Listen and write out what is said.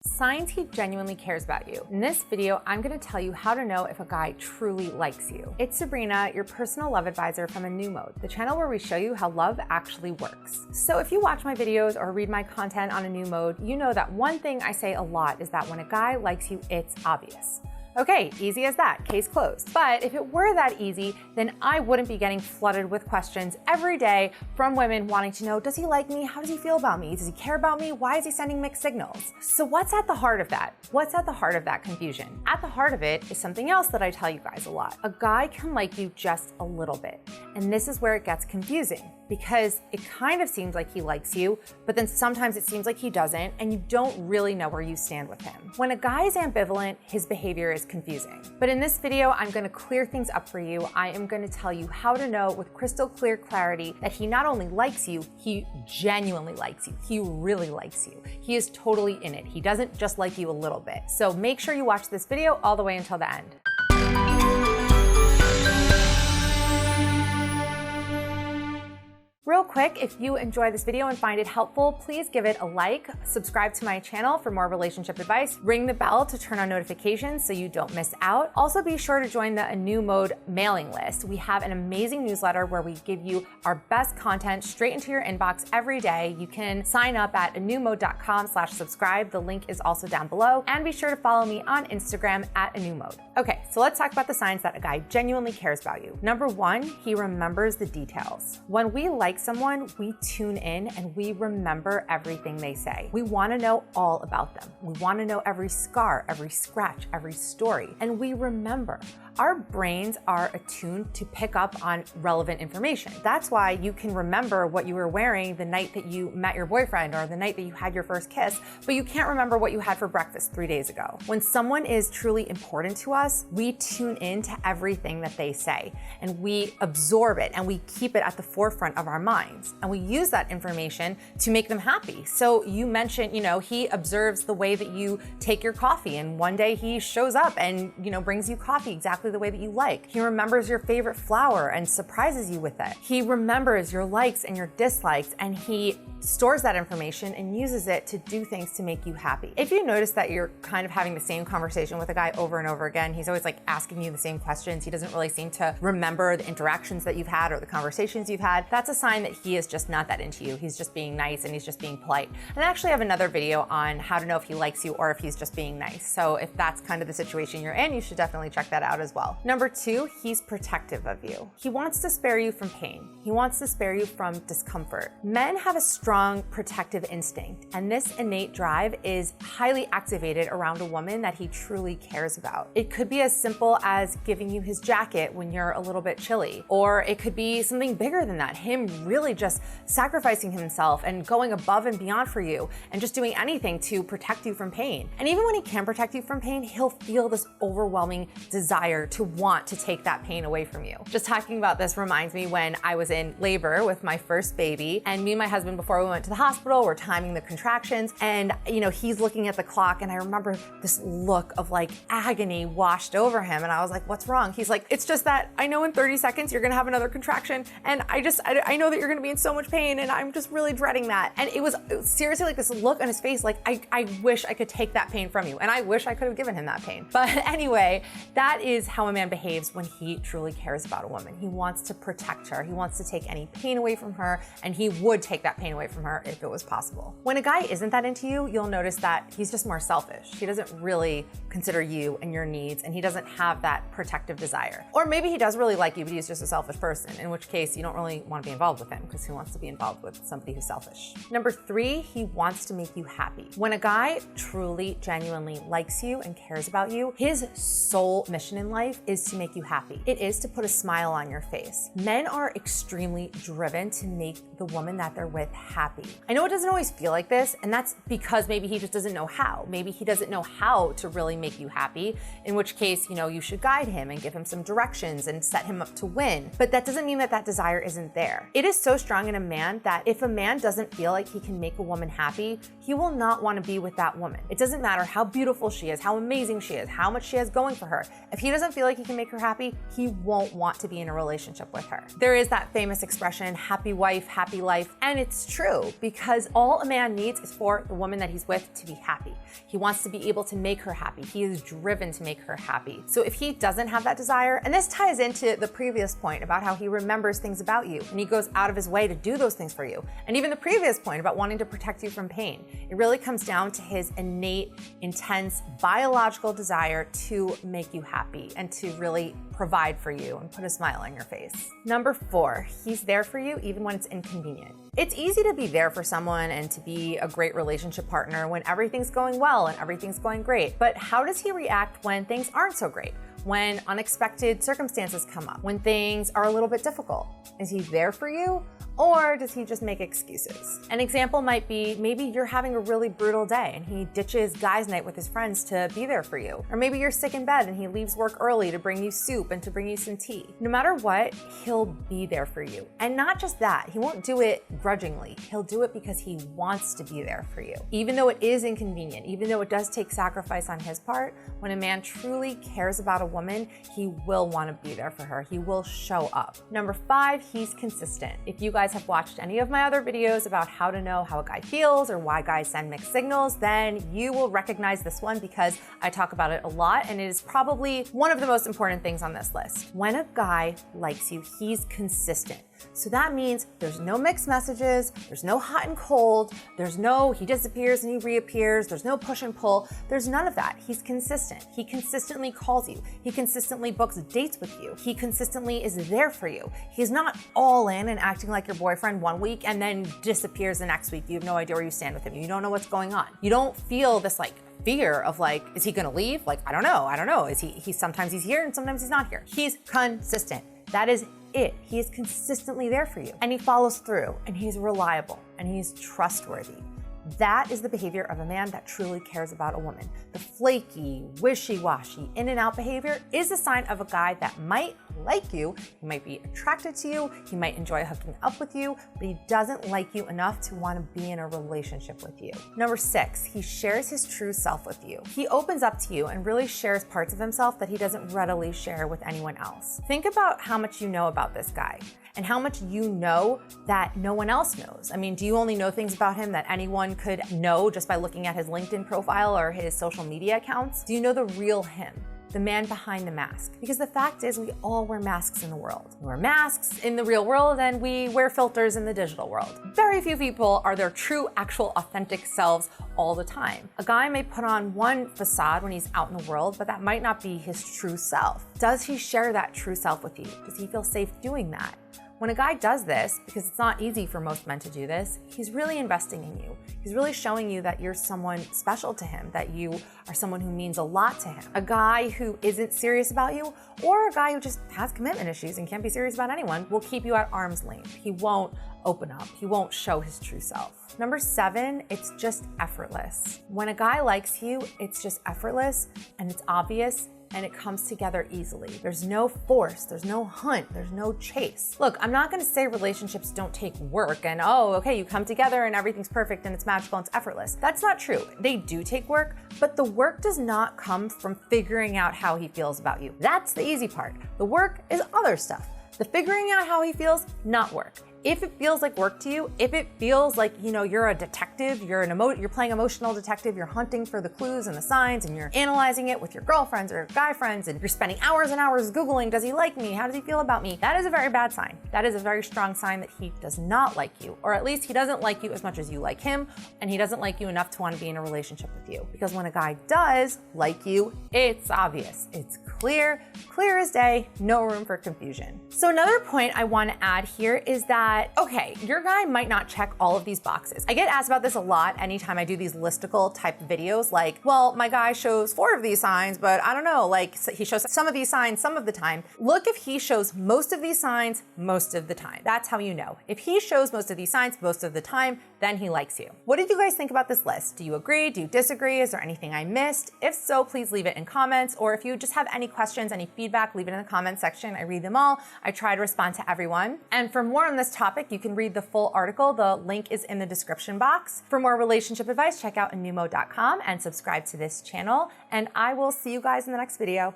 Signs he genuinely cares about you. In this video, I'm going to tell you how to know if a guy truly likes you. It's Sabrina, your personal love advisor from A New Mode, the channel where we show you how love actually works. So if you watch my videos or read my content on A New Mode, you know that one thing I say a lot is that when a guy likes you, it's obvious. Okay, easy as that, case closed. But if it were that easy, then I wouldn't be getting flooded with questions every day from women wanting to know, does he like me? How does he feel about me? Does he care about me? Why is he sending mixed signals? So what's at the heart of that? What's at the heart of that confusion? At the heart of it is something else that I tell you guys a lot. A guy can like you just a little bit. And this is where it gets confusing, because it kind of seems like he likes you, but then sometimes it seems like he doesn't, and you don't really know where you stand with him. When a guy is ambivalent, his behavior is confusing. But in this video, I'm gonna clear things up for you. I am gonna tell you how to know with crystal clear clarity that he not only likes you, he genuinely likes you. He really likes you. He is totally in it. He doesn't just like you a little bit. So make sure you watch this video all the way until the end. Real quick, if you enjoy this video and find it helpful, please give it a like, subscribe to my channel for more relationship advice, ring the bell to turn on notifications so you don't miss out. Also be sure to join the A New Mode mailing list. We have an amazing newsletter where we give you our best content straight into your inbox every day. You can sign up at anewmode.com/subscribe. The link is also down below. And be sure to follow me on Instagram at A New Mode. Okay, so let's talk about the signs that a guy genuinely cares about you. Number one, he remembers the details. When we like someone, we tune in and we remember everything they say. We want to know all about them. We want to know every scar, every scratch, every story, and we remember. Our brains are attuned to pick up on relevant information. That's why you can remember what you were wearing the night that you met your boyfriend or the night that you had your first kiss, but you can't remember what you had for breakfast 3 days ago. When someone is truly important to us, we tune in to everything that they say and we absorb it and we keep it at the forefront of our minds. And we use that information to make them happy. So you mentioned, he observes the way that you take your coffee, and one day he shows up and, brings you coffee exactly the way that you like. He remembers your favorite flower and surprises you with it. He remembers your likes and your dislikes, and he stores that information and uses it to do things to make you happy. If you notice that you're kind of having the same conversation with a guy over and over again, he's always asking you the same questions, he doesn't really seem to remember the interactions that you've had or the conversations you've had, that's a sign that he is just not that into you. He's just being nice and he's just being polite. And I actually have another video on how to know if he likes you or if he's just being nice. So if that's kind of the situation you're in, you should definitely check that out as well. Number two, he's protective of you. He wants to spare you from pain. He wants to spare you from discomfort. Men have a strong protective instinct, and this innate drive is highly activated around a woman that he truly cares about. It could be as simple as giving you his jacket when you're a little bit chilly, or it could be something bigger than that, him really just sacrificing himself and going above and beyond for you and just doing anything to protect you from pain. And even when he can protect you from pain, he'll feel this overwhelming desire to want to take that pain away from you. Just talking about this reminds me when I was in labor with my first baby, and me and my husband, before we went to the hospital, were timing the contractions, and he's looking at the clock, and I remember this look of agony washed over him, and I was like, what's wrong? He's like, it's just that I know in 30 seconds you're gonna have another contraction, and I know that you're gonna be in so much pain, and I'm just really dreading that. And it was seriously this look on his face, I wish I could take that pain from you, and I wish I could have given him that pain. But anyway, that is how a man behaves when he truly cares about a woman. He wants to protect her. He wants to take any pain away from her, and he would take that pain away from her if it was possible. When a guy isn't that into you, you'll notice that he's just more selfish. He doesn't really consider you and your needs, and he doesn't have that protective desire. Or maybe he does really like you, but he's just a selfish person, in which case you don't really want to be involved with him, because who wants to be involved with somebody who's selfish? Number three, he wants to make you happy. When a guy truly, genuinely likes you and cares about you, his sole mission in life is to make you happy. It is to put a smile on your face. Men are extremely driven to make the woman that they're with happy. I know it doesn't always feel like this, and that's because maybe he just doesn't know how. Maybe he doesn't know how to really make you happy, in which case, you should guide him and give him some directions and set him up to win. But that doesn't mean that that desire isn't there. It is so strong in a man that if a man doesn't feel like he can make a woman happy, he will not want to be with that woman. It doesn't matter how beautiful she is, how amazing she is, how much she has going for her. If he doesn't doesn't feel like he can make her happy, he won't want to be in a relationship with her. There is that famous expression, happy wife, happy life, and it's true because all a man needs is for the woman that he's with to be happy. He wants to be able to make her happy. He is driven to make her happy. So if he doesn't have that desire, and this ties into the previous point about how he remembers things about you and he goes out of his way to do those things for you, and even the previous point about wanting to protect you from pain, it really comes down to his innate, intense, biological desire to make you happy and to really provide for you and put a smile on your face. Number 4, he's there for you even when it's inconvenient. It's easy to be there for someone and to be a great relationship partner when everything's going well and everything's going great. But how does he react when things aren't so great? When unexpected circumstances come up? When things are a little bit difficult? Is he there for you? Or does he just make excuses? An example might be maybe you're having a really brutal day and he ditches guys' night with his friends to be there for you. Or maybe you're sick in bed and he leaves work early to bring you soup and to bring you some tea. No matter what, he'll be there for you. And not just that, he won't do it grudgingly. He'll do it because he wants to be there for you. Even though it is inconvenient, even though it does take sacrifice on his part, when a man truly cares about a woman, he will want to be there for her. He will show up. Number 5, he's consistent. If you guys have watched any of my other videos about how to know how a guy feels or why guys send mixed signals, then you will recognize this one because I talk about it a lot and it is probably one of the most important things on this list. When a guy likes you, he's consistent. So that means there's no mixed messages, there's no hot and cold, there's no he disappears and he reappears, there's no push and pull, there's none of that. He's consistent. He consistently calls you. He consistently books dates with you. He consistently is there for you. He's not all in and acting like your boyfriend one week and then disappears the next week. You have no idea where you stand with him. You don't know what's going on. You don't feel this fear of is he gonna leave? I don't know. Is he sometimes he's here and sometimes he's not here. He's consistent. That is it. He is consistently there for you and he follows through and he's reliable and he's trustworthy. That is the behavior of a man that truly cares about a woman. The flaky, wishy-washy, in and out behavior is a sign of a guy that might like you, he might be attracted to you, he might enjoy hooking up with you, but he doesn't like you enough to want to be in a relationship with you. Number 6, he shares his true self with you. He opens up to you and really shares parts of himself that he doesn't readily share with anyone else. Think about how much you know about this guy and how much you know that no one else knows. I mean, do you only know things about him that anyone could know just by looking at his LinkedIn profile or his social media accounts? Do you know the real him? The man behind the mask. Because the fact is we all wear masks in the world. We wear masks in the real world and we wear filters in the digital world. Very few people are their true, actual, authentic selves all the time. A guy may put on one facade when he's out in the world, but that might not be his true self. Does he share that true self with you? Does he feel safe doing that? When a guy does this, because it's not easy for most men to do this, he's really investing in you. He's really showing you that you're someone special to him, that you are someone who means a lot to him. A guy who isn't serious about you, or a guy who just has commitment issues and can't be serious about anyone, will keep you at arm's length. He won't open up. He won't show his true self. Number 7, it's just effortless. When a guy likes you, it's just effortless and it's obvious and it comes together easily. There's no force, there's no hunt, there's no chase. Look, I'm not gonna say relationships don't take work and okay, you come together and everything's perfect and it's magical and it's effortless. That's not true. They do take work, but the work does not come from figuring out how he feels about you. That's the easy part. The work is other stuff. The figuring out how he feels, not work. If it feels like work to you, if it feels like, you're a detective, you're playing emotional detective, you're hunting for the clues and the signs and you're analyzing it with your girlfriends or guy friends and you're spending hours and hours Googling, does he like me? How does he feel about me? That is a very bad sign. That is a very strong sign that he does not like you, or at least he doesn't like you as much as you like him, and he doesn't like you enough to want to be in a relationship with you. Because when a guy does like you, it's obvious. It's clear as day, no room for confusion. So another point I want to add here is that okay, your guy might not check all of these boxes. I get asked about this a lot anytime I do these listicle type videos, well, my guy shows 4 of these signs, but I don't know, he shows some of these signs some of the time. Look if he shows most of these signs most of the time. That's how you know. If he shows most of these signs most of the time, then he likes you. What did you guys think about this list? Do you agree? Do you disagree? Is there anything I missed? If so, please leave it in comments, or if you just have any questions, any feedback, leave it in the comment section. I read them all. I try to respond to everyone. And for more on this topic, you can read the full article. The link is in the description box. For more relationship advice, check out anumo.com and subscribe to this channel. And I will see you guys in the next video.